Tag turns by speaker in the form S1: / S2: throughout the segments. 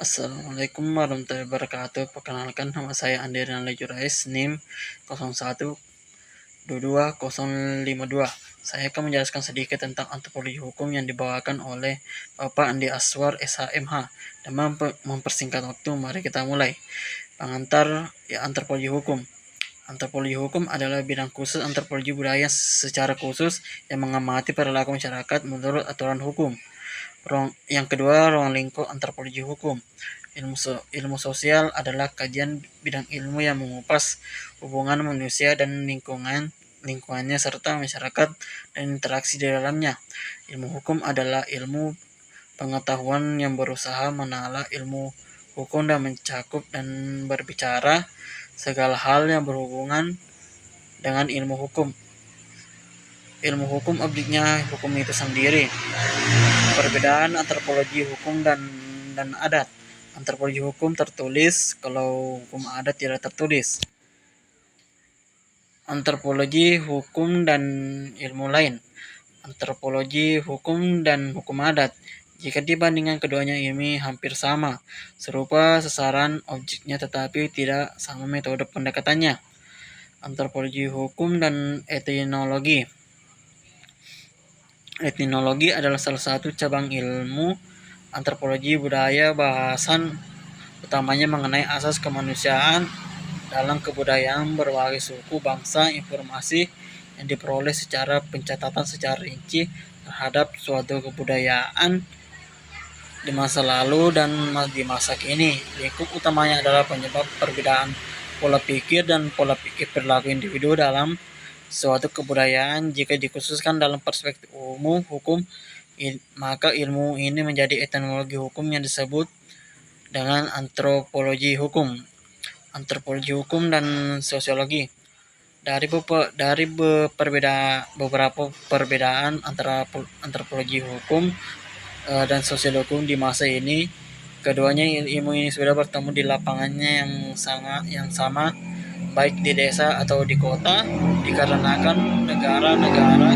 S1: Assalamualaikum warahmatullahi wabarakatuh. Perkenalkan, nama saya Andrian Lejurais, NIM 01222052. Saya akan menjelaskan sedikit tentang antropologi hukum yang dibawakan oleh Bapak Andi Aswar SHMH. Dan mempersingkat waktu, mari kita mulai. Pengantar antropologi hukum. Antropologi hukum adalah bidang khusus antropologi budaya secara khusus yang mengamati perilaku masyarakat menurut aturan hukum. Yang kedua, ruang lingkup antropologi hukum. Ilmu sosial adalah kajian bidang ilmu yang mengupas hubungan manusia dan lingkungannya serta masyarakat dan interaksi di dalamnya. Ilmu hukum adalah ilmu pengetahuan yang berusaha menalar ilmu hukum dan mencakup dan berbicara segala hal yang berhubungan dengan ilmu hukum. Ilmu hukum objeknya hukum itu sendiri. Perbedaan antropologi hukum dan adat. Antropologi hukum tertulis, kalau hukum adat tidak tertulis. Antropologi hukum dan ilmu lain. Antropologi hukum dan hukum adat. Jika dibandingkan keduanya, ini hampir sama, serupa sasaran objeknya tetapi tidak sama metode pendekatannya. Antropologi hukum dan etnologi. Etnologi adalah salah satu cabang ilmu antropologi budaya. Bahasan utamanya mengenai asas kemanusiaan dalam kebudayaan berbagai suku bangsa. Informasi yang diperoleh secara pencatatan secara rinci terhadap suatu kebudayaan di masa lalu dan di masa kini. Lingkup utamanya adalah penyebab perbedaan pola pikir dan pola pikir perilaku individu dalam suatu kebudayaan. Jika dikhususkan dalam perspektif umum hukum, maka ilmu ini menjadi etnologi hukum yang disebut dengan antropologi hukum. Antropologi hukum dan sosiologi. Dari beberapa perbedaan antara antropologi hukum dan sosiologi hukum di masa ini, keduanya ilmu ini sudah bertemu di lapangannya yang sama, baik di desa atau di kota, dikarenakan negara-negara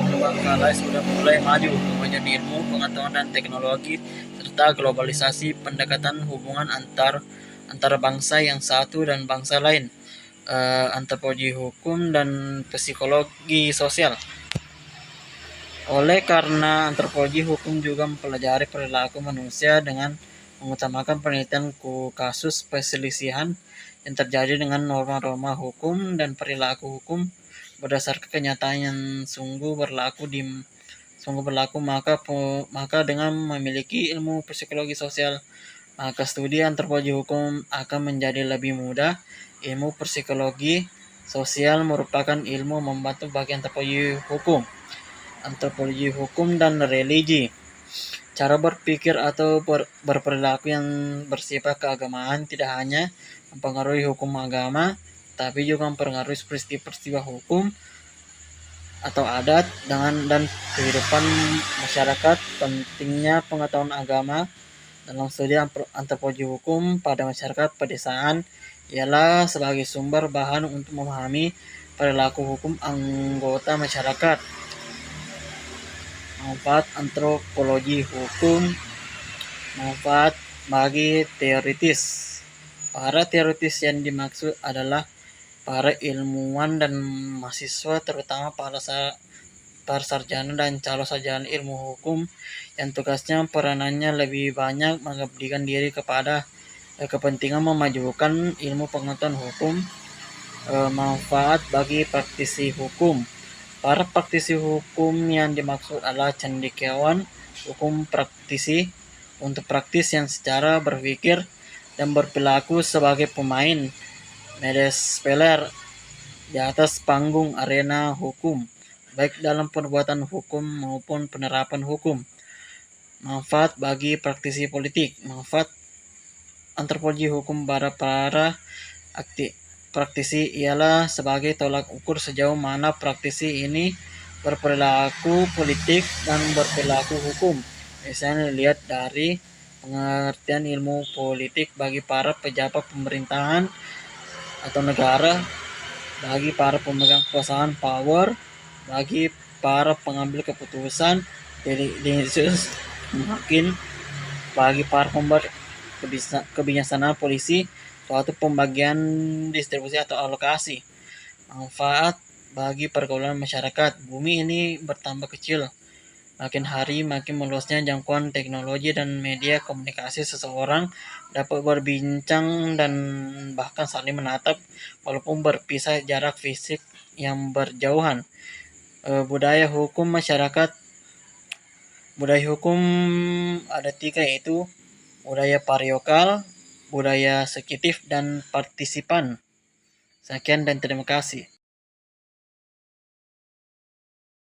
S1: berbangkalai sudah mulai maju kemajuan ilmu, pengetahuan dan teknologi serta globalisasi pendekatan hubungan antara bangsa yang satu dan bangsa lain. Antropologi hukum dan psikologi sosial. Oleh karena antropologi hukum juga mempelajari perilaku manusia dengan mengutamakan penelitian kasus perselisihan yang terjadi dengan norma-norma hukum dan perilaku hukum berdasarkan kenyataan yang sungguh berlaku, maka dengan memiliki ilmu psikologi sosial, maka studi antropologi hukum akan menjadi lebih mudah. Ilmu psikologi sosial merupakan ilmu membantu bagi antropologi hukum. Antropologi hukum dan religi. Cara berpikir atau berperilaku yang bersifat keagamaan tidak hanya mempengaruhi hukum agama, tapi juga mempengaruhi peristiwa hukum atau adat dan kehidupan masyarakat. Pentingnya pengetahuan agama dalam studi antropologi hukum pada masyarakat pedesaan ialah sebagai sumber bahan untuk memahami perilaku hukum anggota masyarakat. Manfaat antropologi hukum. Manfaat bagi teoritis. Para teoritis yang dimaksud adalah para ilmuwan dan mahasiswa, terutama para sarjana dan calon sarjana ilmu hukum yang tugasnya peranannya lebih banyak mengabdikan diri kepada kepentingan memajukan ilmu pengetahuan hukum. Manfaat bagi praktisi hukum. Para praktisi hukum yang dimaksud adalah cendekiawan hukum praktisi untuk praktis yang secara berpikir dan berperilaku sebagai pemain medespeler di atas panggung arena hukum, baik dalam perbuatan hukum maupun penerapan hukum. Manfaat bagi praktisi politik. Manfaat antropologi hukum pada para praktisi ialah sebagai tolak ukur sejauh mana praktisi ini berperilaku politik dan berperilaku hukum. Misalnya dilihat dari pengertian ilmu politik bagi para pejabat pemerintahan atau negara, bagi para pemegang kekuasaan power, bagi para pengambil keputusan, makin bagi para kebijaksanaan polisi suatu pembagian distribusi atau alokasi. Manfaat bagi pergaulan masyarakat. Bumi ini bertambah kecil. Makin hari makin meluasnya jangkauan teknologi dan media komunikasi. Seseorang dapat berbincang dan bahkan saling menatap walaupun berpisah jarak fisik yang berjauhan. Budaya hukum masyarakat. Budaya hukum ada 3, yaitu budaya parokial, budaya sekitif, dan partisipan. Sekian dan terima kasih.